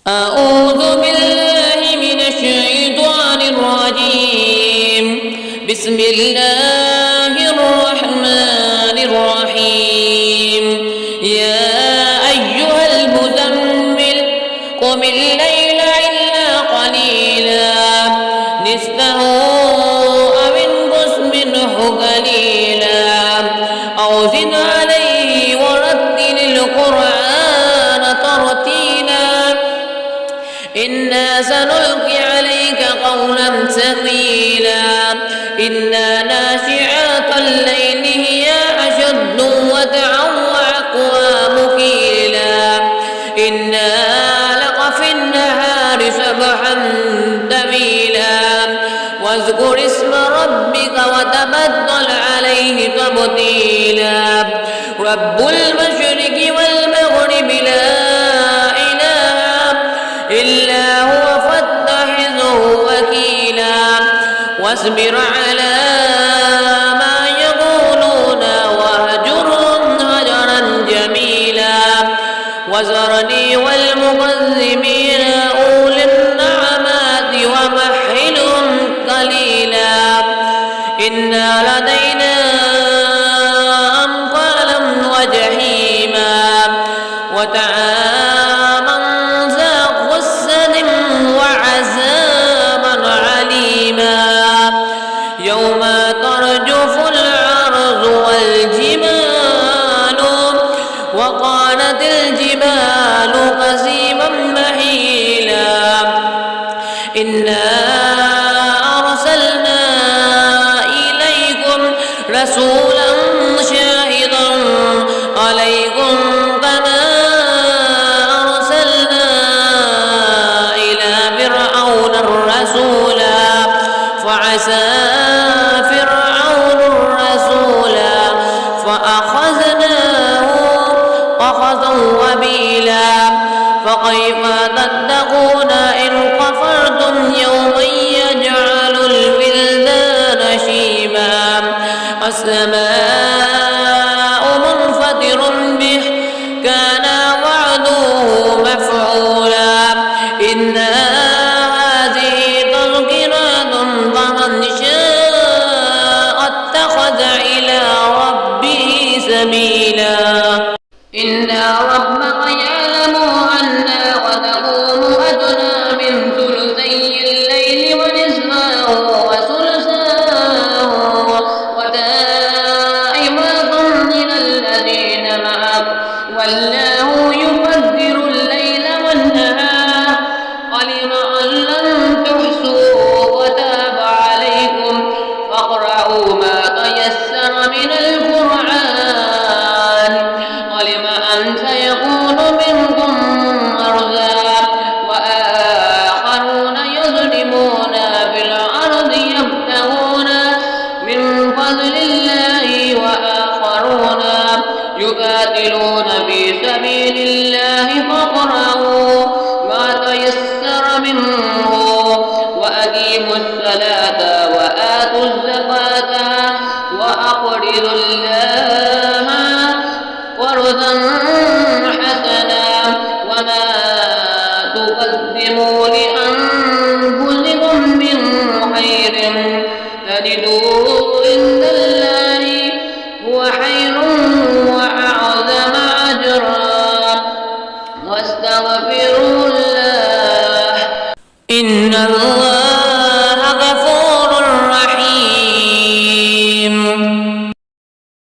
أعوذ بالله من الشيطان الرجيم. بسم الله الرحمن الرحيم. يا أيها المزمل قم الليل إلا قليلا نصفه أو انقص منه قليلا أو زد عليه ورتل القرآن ترتيلا إنا سنلقي عليك قولا ثقيلا إن ناشئات الليل هي أشد وطئا وأقوم قيلا إنا لك في النهار سبحا طويلا واذكر اسم ربك وتبتل عليه تبتيلا رب المشرق والمغرب لا إله إلا هو فاتخذه وكيلا واصبر على ما يقولون واهجرهم هجرا جميلا وذرني والمكذبين أولي النعمات ومهلهم قليلا إن لدينا أنكالا وجحيما وطعاما ذا غصة وعذابا عليما يوم ترجف الأرض والجبال وقالت الجبال كثيبا مهيلا إنا أرسلنا إليكم رسولا شاهدا عليكم كما أرسلنا إلى فرعون رسولا فعسى فرعون الرسول فأخذناه أخذا وبيلا فكيف تتقون إن كفرتم يوما يجعل الولدان شيبا السماء منفطر به كان وعده مفعولا إن هذه تذكرة فمن شاء اتخذ إلى ربه سبيلا إن ربك يعلم أنا وتقوم أدنى من ثلثي الليل ونصفه وثلثه وطائفة من الذين معك والله يقدر الليل والنهار علم أن لن تحصوا وتاب عليكم فاقرؤوا ما تيسر من القرآن علم أن سيكون منكم مرضى وآخرون يظلمون في الأرض يبتغون من فضل الله وآخرون يقاتلون في سبيل الله فاقرؤوا ما تيسر منه وأقيموا الصلاة وآتوا الزكاة وأقرضوا الله قرضا حسنا وما تقدموا لأنفسكم من خير تجدوه عند الله هو خير وأعظم أجرا واستغفروا الله إن الله